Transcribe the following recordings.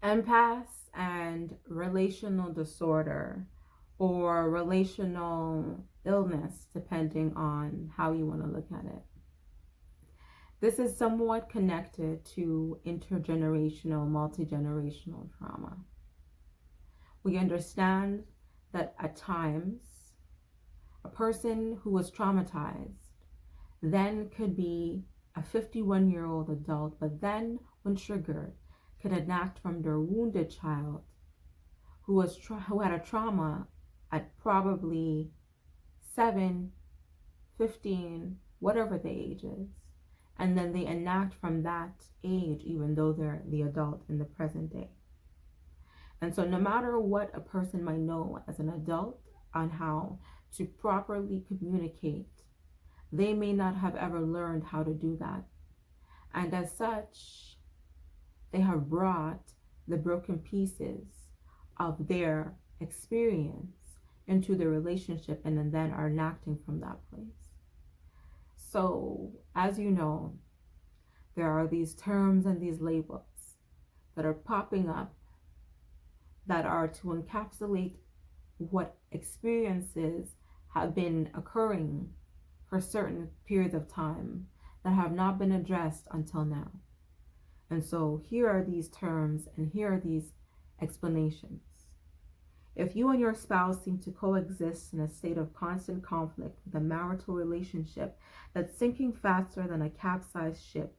Empaths and relational disorder or relational illness, depending on how you want to look at it. This is somewhat connected to intergenerational, multi-generational trauma. We understand that at times, a person who was traumatized then could be a 51-year-old adult, but then when triggered, could enact from their wounded child who had a trauma at probably 7, 15, whatever the age is. And then they enact from that age, even though they're the adult in the present day. And so no matter what a person might know as an adult on how to properly communicate, they may not have ever learned how to do that. And as such, they have brought the broken pieces of their experience into the relationship and then are enacting from that place. So, as you know, there are these terms and these labels that are popping up that are to encapsulate what experiences have been occurring for certain periods of time that have not been addressed until now. And so here are these terms and here are these explanations. If you and your spouse seem to coexist in a state of constant conflict with a marital relationship that's sinking faster than a capsized ship,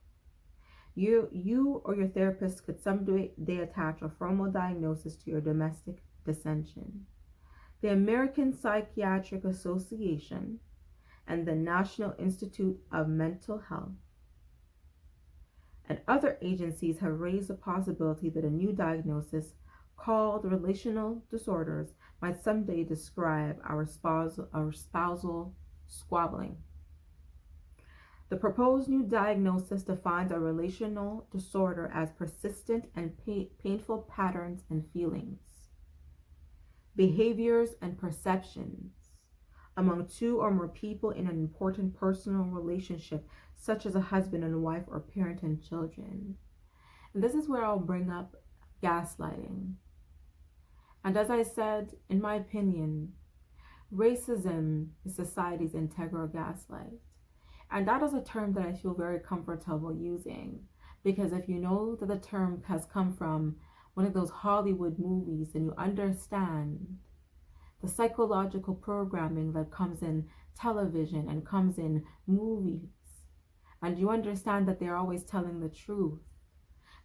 you or your therapist could someday attach a formal diagnosis to your domestic dissension. The American Psychiatric Association and the National Institute of Mental Health and other agencies have raised the possibility that a new diagnosis called relational disorders might someday describe our spousal squabbling. The proposed new diagnosis defines a relational disorder as persistent and painful patterns and feelings, behaviors and perceptions among two or more people in an important personal relationship, such as a husband and wife or parent and children. And this is where I'll bring up gaslighting. And as I said, in my opinion, racism is society's integral gaslight. And that is a term that I feel very comfortable using, because if you know that the term has come from one of those Hollywood movies, and you understand the psychological programming that comes in television and comes in movies, and you understand that they're always telling the truth,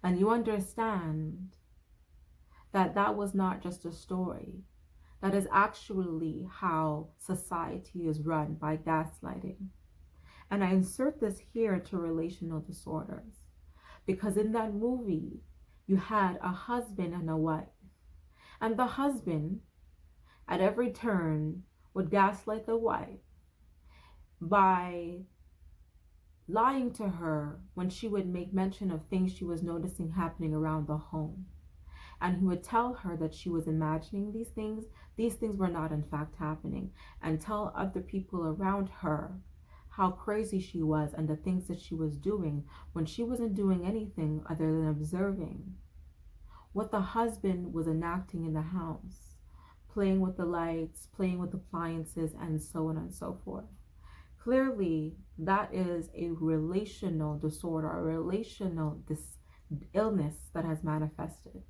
and you understand that that was not just a story, that is actually how society is run by gaslighting. And I insert this here to relational disorders, because in that movie, you had a husband and a wife, and the husband at every turn would gaslight the wife by lying to her when she would make mention of things she was noticing happening around the home. And he would tell her that she was imagining these things were not in fact happening, and tell other people around her how crazy she was and the things that she was doing when she wasn't doing anything other than observing what the husband was enacting in the house, playing with the lights, playing with appliances, and so on and so forth. Clearly, that is a relational disorder, a relational illness that has manifested.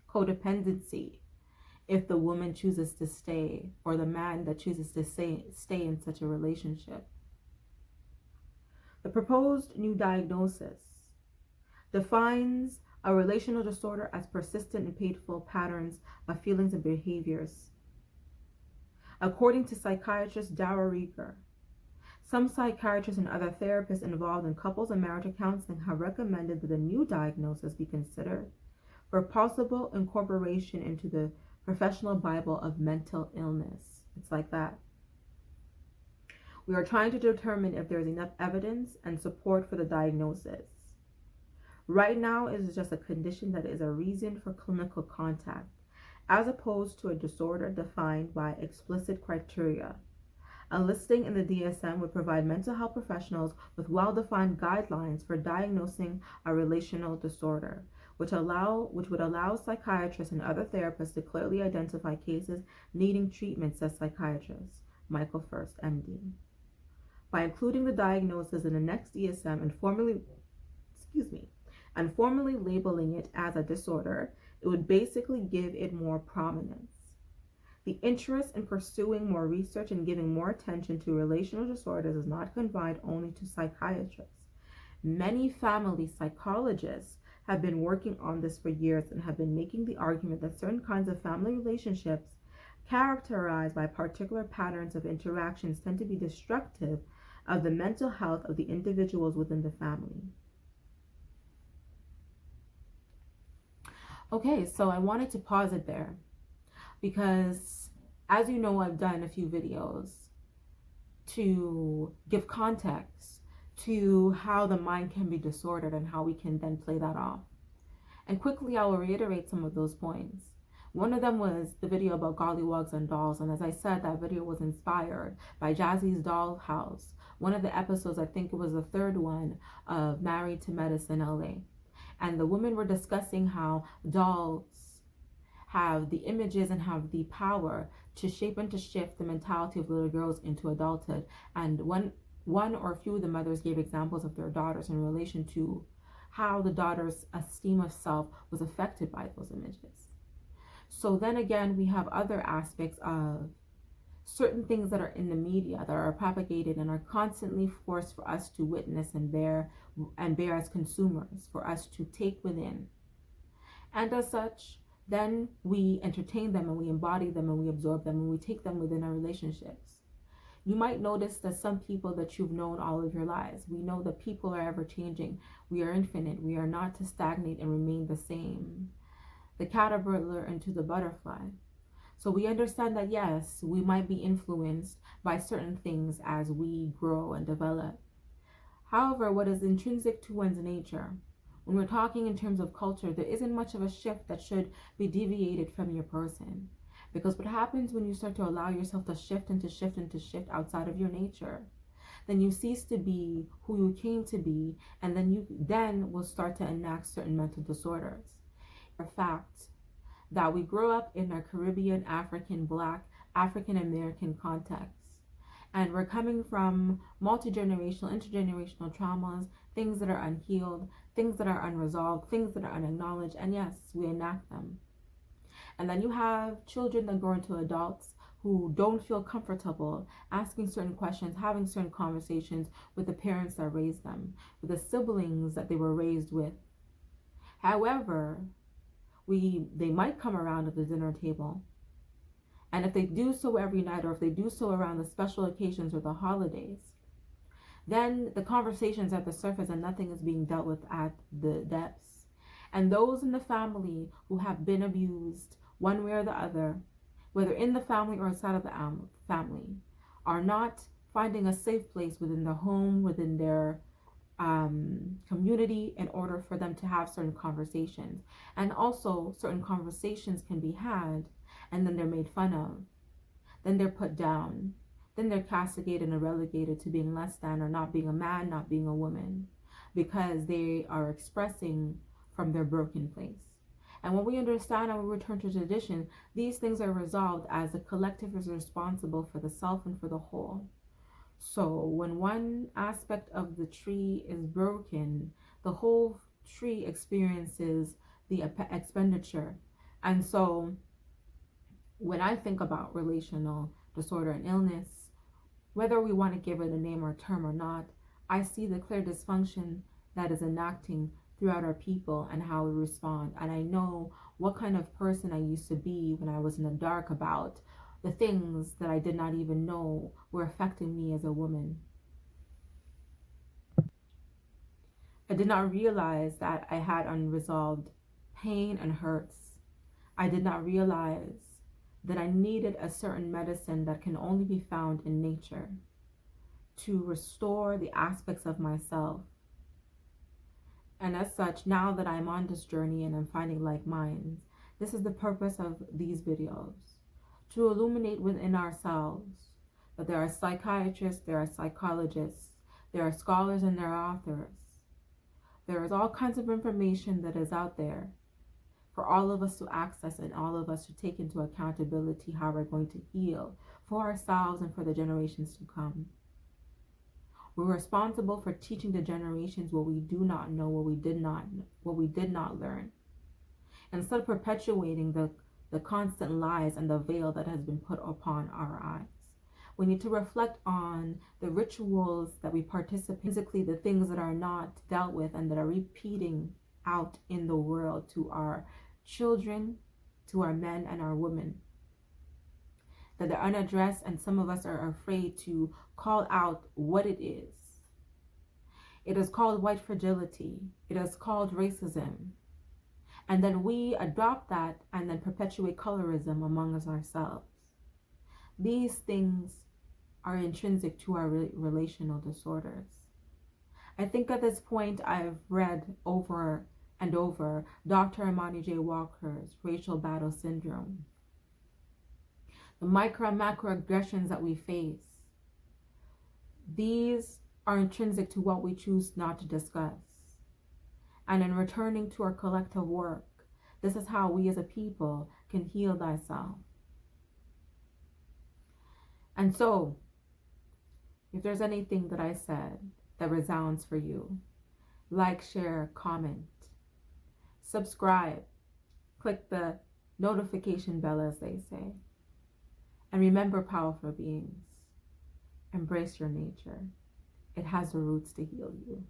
Codependency, if the woman chooses to stay, or the man that chooses to stay in such a relationship. The proposed new diagnosis defines a relational disorder as persistent and painful patterns of feelings and behaviors. According to psychiatrist Dara Rieger, some psychiatrists and other therapists involved in couples and marital counseling have recommended that a new diagnosis be considered for possible incorporation into the professional Bible of mental illness. It's like that. We are trying to determine if there is enough evidence and support for the diagnosis. Right now, it is just a condition that is a reason for clinical contact, as opposed to a disorder defined by explicit criteria. A listing in the DSM would provide mental health professionals with well-defined guidelines for diagnosing a relational disorder, which would allow psychiatrists and other therapists to clearly identify cases needing treatment, says psychiatrist Michael First, MD. By including the diagnosis in the next DSM and formally labeling it as a disorder, it would basically give it more prominence. The interest in pursuing more research and giving more attention to relational disorders is not confined only to psychiatrists. Many family psychologists have been working on this for years and have been making the argument that certain kinds of family relationships characterized by particular patterns of interactions tend to be destructive of the mental health of the individuals within the family. Okay, so I wanted to pause it there because, as you know, I've done a few videos to give context to how the mind can be disordered and how we can then play that off. And quickly, I will reiterate some of those points. One of them was the video about gollywogs and dolls. And as I said, that video was inspired by Jazzy's Dollhouse. One of the episodes, I think it was the third one, of Married to Medicine LA. And the women were discussing how dolls have the images and have the power to shape and to shift the mentality of little girls into adulthood. And one or a few of the mothers gave examples of their daughters in relation to how the daughter's esteem of self was affected by those images. So then again, we have other aspects of certain things that are in the media that are propagated and are constantly forced for us to witness and bear as consumers, for us to take within. And as such, then we entertain them and we embody them and we absorb them and we take them within our relationships. You might notice that some people that you've known all of your lives, we know that people are ever changing. We are infinite. We are not to stagnate and remain the same. The caterpillar into the butterfly. So we understand that, yes, we might be influenced by certain things as we grow and develop. However, what is intrinsic to one's nature, when we're talking in terms of culture, there isn't much of a shift that should be deviated from your person. Because what happens when you start to allow yourself to shift outside of your nature, then you cease to be who you came to be, and then you will start to enact certain mental disorders. The fact that we grow up in a Caribbean, African, Black, African American context, and we're coming from multi-generational, intergenerational traumas, things that are unhealed, things that are unresolved, things that are unacknowledged, and yes, we enact them. And then you have children that grow into adults who don't feel comfortable asking certain questions, having certain conversations with the parents that raised them, with the siblings that they were raised with. However, they might come around at the dinner table. And if they do so every night, or if they do so around the special occasions or the holidays, then the conversation's at the surface and nothing is being dealt with at the depths. And those in the family who have been abused one way or the other, whether in the family or outside of the family, are not finding a safe place within their home, within their community, in order for them to have certain conversations. And also, certain conversations can be had, and then they're made fun of. Then they're put down. Then they're castigated and relegated to being less than, or not being a man, not being a woman, because they are expressing from their broken place. And when we understand and we return to tradition, these things are resolved as the collective is responsible for the self and for the whole. So when one aspect of the tree is broken, the whole tree experiences the expenditure. And so when I think about relational disorder and illness, whether we want to give it a name or term or not, I see the clear dysfunction that is enacting throughout our people and how we respond. And I know what kind of person I used to be when I was in the dark about the things that I did not even know were affecting me as a woman. I did not realize that I had unresolved pain and hurts. I did not realize that I needed a certain medicine that can only be found in nature to restore the aspects of myself. And as such, now that I'm on this journey and I'm finding like minds, this is the purpose of these videos, to illuminate within ourselves that there are psychiatrists, there are psychologists, there are scholars and there are authors. There is all kinds of information that is out there for all of us to access and all of us to take into accountability how we're going to heal for ourselves and for the generations to come. We're responsible for teaching the generations what we do not know, what we did not learn. Instead of perpetuating the constant lies and the veil that has been put upon our eyes. We need to reflect on the rituals that we participate in, physically the things that are not dealt with and that are repeating out in the world to our children, to our men and our women. That they're unaddressed, and some of us are afraid to call out what it is. It is called white fragility. It is called racism. And then we adopt that and then perpetuate colorism among us ourselves. These things are intrinsic to our relational disorders. I think at this point I've read over and over Dr. Imani J. Walker's Racial Battle Syndrome. The micro and macro aggressions that we face, these are intrinsic to what we choose not to discuss. And in returning to our collective work, this is how we as a people can heal thyself. And so, if there's anything that I said that resounds for you, like, share, comment, subscribe, click the notification bell, as they say. And remember, powerful beings, embrace your nature. It has the roots to heal you.